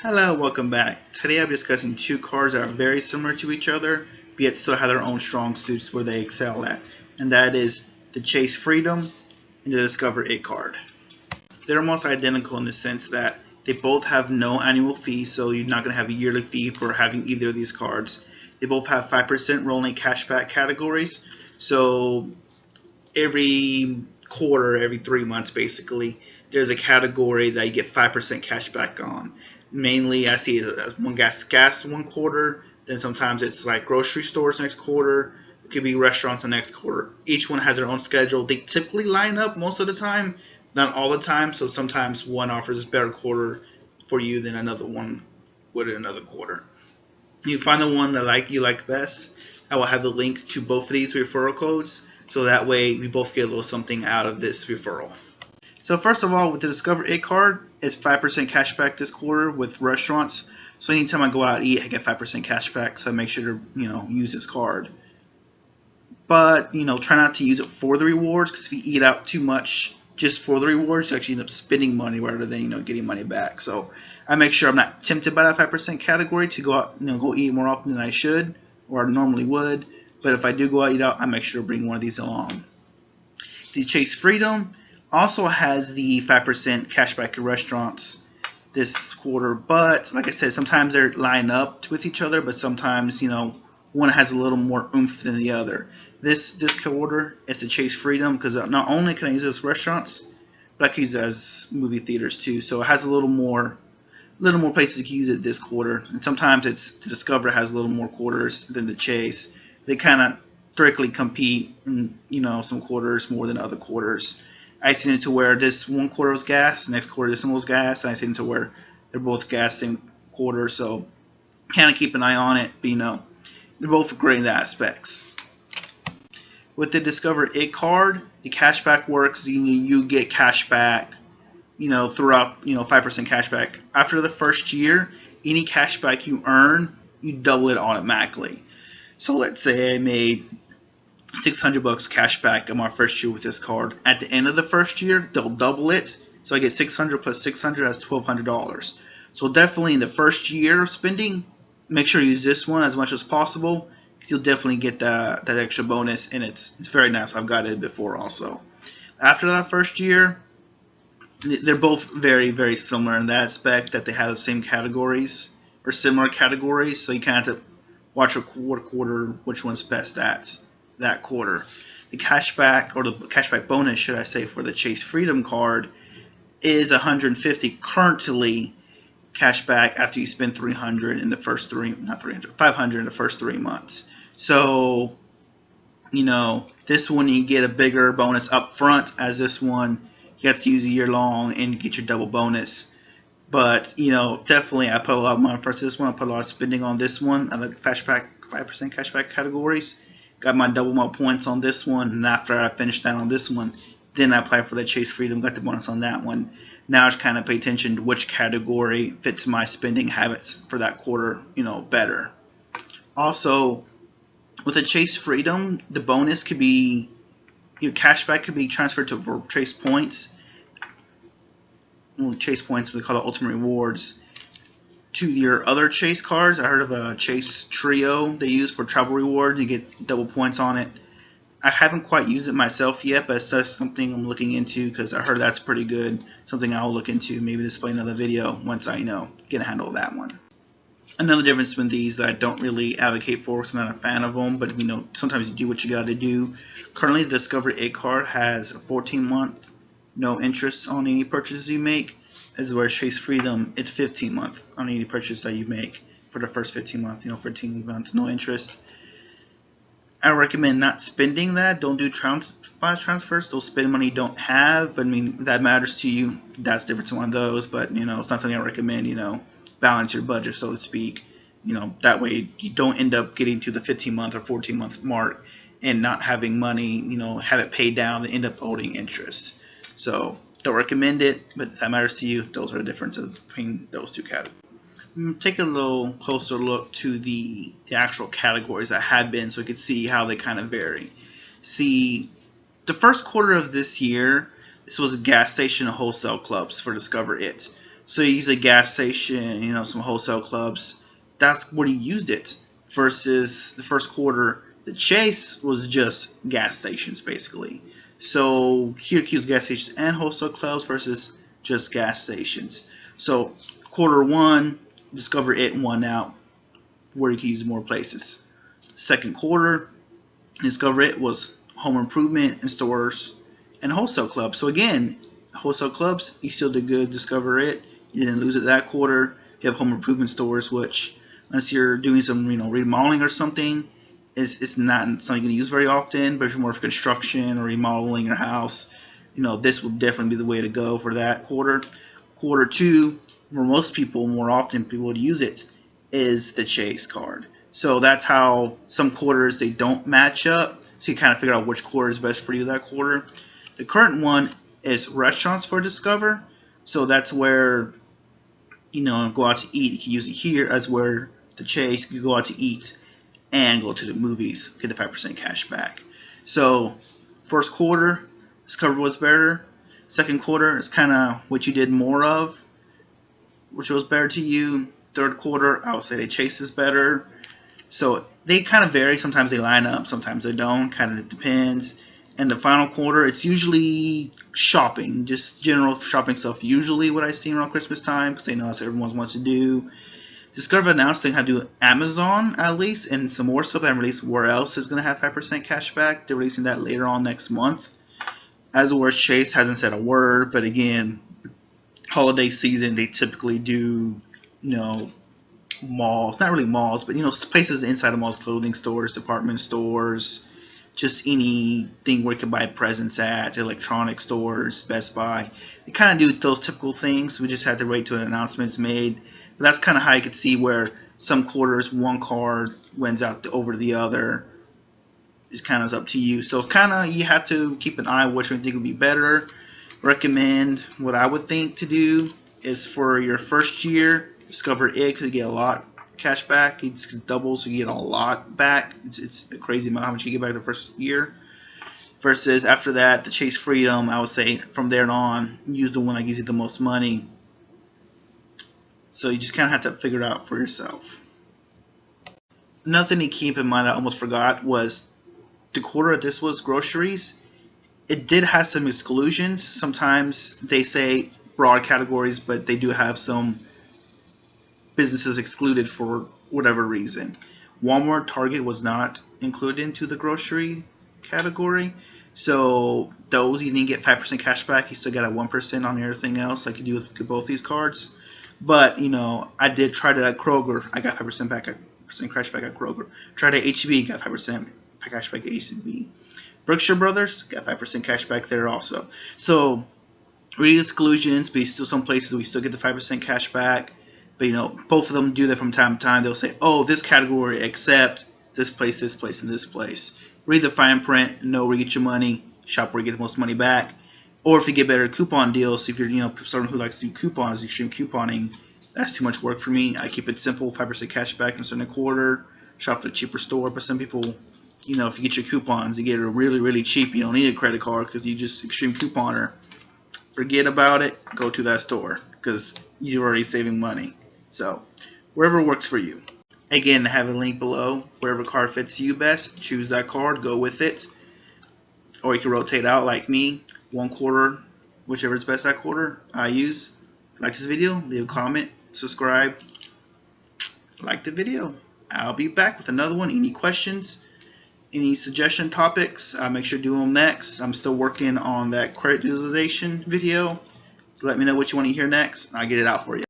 Hello, welcome back. Today I'm discussing two cards that are very similar to each other, but yet still have their own strong suits where they excel at, and that is the Chase Freedom and the Discover It card. They're almost identical in the sense that they both have no annual fee, so you're not going to have a yearly fee for having either of these cards. They both have 5% rolling cashback categories, so every quarter, every 3 months basically, there's a category that you get 5% cash back on. Mainly, I see it as one gas 1 quarter. Then sometimes it's like grocery stores next quarter. It could be restaurants the next quarter. Each one has their own schedule. They typically line up most of the time, not all the time. So sometimes one offers a better quarter for you than another one would in another quarter. You find the one that you like best. I will have the link to both of these referral codes, so that way we both get a little something out of this referral. So first of all, with the Discover It card, it's 5% cash back this quarter with restaurants. So anytime I go out and eat, I get 5% cash back. So I make sure to use this card. But try not to use it for the rewards, because if you eat out too much just for the rewards, you actually end up spending money rather than getting money back. So I make sure I'm not tempted by that 5% category to go out go eat more often than I should or I normally would. But if I do go out eat out, I make sure to bring one of these along. The Chase Freedom also has the 5% cashback at restaurants this quarter, but like I said, sometimes they're lined up with each other, but sometimes one has a little more oomph than the other. This quarter is the Chase Freedom, because not only can I use it as restaurants, but I can use it as movie theaters too. So it has a little more places to use it this quarter. And sometimes the Discover has a little more quarters than the Chase. They kind of directly compete in some quarters more than other quarters. I seen it to where this 1 quarter was gas, next quarter this one was gas, and I seen it to where they're both gas same quarter. So kind of keep an eye on it, but they're both great in the aspects. With the Discover It card, the cashback works. You get cash back, throughout 5% cash back. After the first year, any cash back you earn, you double it automatically. So let's say I made $600 cash back in my first year with this card. At the end of the first year, they'll double it. So I get 600 plus 600, that's $1,200. So definitely in the first year of spending, make sure you use this one as much as possible, because you'll definitely get that extra bonus, and it's very nice. I've got it before also. After that first year, they're both very, very similar in that aspect, that they have the same categories or similar categories. So you kind of have to watch a quarter which one's best at that quarter. The cashback, or the cashback bonus, should I say, for the Chase Freedom card is $150 currently cashback after you spend $500 in the first 3 months. So this one you get a bigger bonus up front, as this one you have to use a year long and you get your double bonus. But definitely I put a lot of money for this one. I put a lot of spending on this one. I like cashback, 5% cashback categories. Got my double my points on this one, and after I finished that on this one, then I applied for the Chase Freedom, got the bonus on that one. Now I just kind of pay attention to which category fits my spending habits for that quarter, better. Also, with the Chase Freedom, the bonus could be, your cashback could be transferred to Chase Points. Well, Chase Points, we call it Ultimate Rewards. To your other Chase cards, I heard of a Chase Trio they use for travel rewards. You get double points on it. I haven't quite used it myself yet, but it's something I'm looking into, because I heard that's pretty good. Something I'll look into, maybe display another video once I get a handle of that one. Another difference between these that I don't really advocate for, because I'm not a fan of them, but sometimes you do what you got to do. Currently, the Discover It card has a 14-month no interest on any purchases you make, as where Chase Freedom, it's 15-month on any purchase that you make for the first 15 months. 15 months no interest. I recommend not spending that. Don't do transfers. Don't spend money you don't have. But if that matters to you, that's different to one of those. But it's not something I recommend. Balance your budget, so to speak. That way you don't end up getting to the 15-month or 14-month mark and not having money. Have it paid down and end up owing interest. So don't recommend it, but if that matters to you, those are the differences between those two categories. Take a little closer look to the actual categories that have been, so you can see how they kind of vary. See, the first quarter of this year, this was a gas station and wholesale clubs for Discover It. So you use a gas station, some wholesale clubs. That's where you used it. Versus the first quarter, the chase was just gas stations basically. So here it used gas stations and wholesale clubs versus just gas stations. So quarter one, Discover It won out where you can use more places. Second quarter, Discover It was home improvement and stores and wholesale clubs. So again, wholesale clubs, you still did good. Discover It, you didn't lose it that quarter. You have home improvement stores, which unless you're doing some remodeling or something, it's not something you're going to use very often. But if you're more for construction or remodeling your house, this will definitely be the way to go for that quarter. Quarter two, where most people, more often people would use it, is the chase card. So that's how some quarters they don't match up. So you kind of figure out which quarter is best for you that quarter. The current one is restaurants for Discover. So that's where go out to eat. You can use it here as where the chase. You go out to eat and go to the movies, get the 5% cash back. So first quarter, Discover was better. Second quarter is kind of what you did more of, which was better to you. Third quarter, I would say the chase is better. So they kind of vary. Sometimes they line up, sometimes they don't. Kind of depends. And the final quarter, it's usually shopping, just general shopping stuff. Usually what I see around Christmas time, because they know that's what everyone wants to do. Discover announced they have to do Amazon at least, and some more stuff that released where else is going to have 5% cash back. They're releasing that later on next month. As a worst, Chase hasn't said a word, but again, holiday season, they typically do, malls, not really malls, but places inside the malls, clothing stores, department stores, just anything where you can buy presents at, electronic stores, Best Buy. They kind of do those typical things. We just had to wait till an announcement's made. But that's kind of how you could see where some quarters one card wins out over the other. It's kind of up to you. So kind of you have to keep an eye on which one you think would be better. Recommend what I would think to do is for your first year, Discover It because you get a lot cash back. It's double, so you get a lot back. It's a crazy amount how much you get back the first year. Versus after that, the Chase Freedom, I would say from there on, use the one that gives you the most money. So you just kind of have to figure it out for yourself. Another thing to keep in mind that I almost forgot was the quarter this was groceries. It did have some exclusions. Sometimes they say broad categories, but they do have some businesses excluded for whatever reason. Walmart, Target was not included into the grocery category. So those you didn't get 5% cash back. You still got a 1% on everything else like you do with both these cards. But I did try that at Kroger. I got 5% back at cash back at Kroger. Tried at HEB, got 5% cash back at HEB. Berkshire Brothers got 5% cash back there also. So read exclusions, but still some places we still get the 5% cash back. But both of them do that from time to time. They'll say, oh, this category except this place, and this place. Read the fine print, know where you get your money, shop where you get the most money back. Or if you get better coupon deals, if you're someone who likes to do coupons, extreme couponing, that's too much work for me. I keep it simple, 5% cash back in a certain quarter, shop at a cheaper store. But some people, if you get your coupons, you get it really, really cheap. You don't need a credit card because you just extreme couponer. Forget about it. Go to that store because you're already saving money. So wherever works for you. Again, I have a link below. Wherever card fits you best, choose that card, go with it. Or you can rotate out like me, one quarter, whichever is best that quarter I use. Like this video, leave a comment, subscribe, like the video. I'll be back with another one. Any questions, any suggestion topics, make sure to do them next. I'm still working on that credit utilization video. So let me know what you want to hear next, and I'll get it out for you.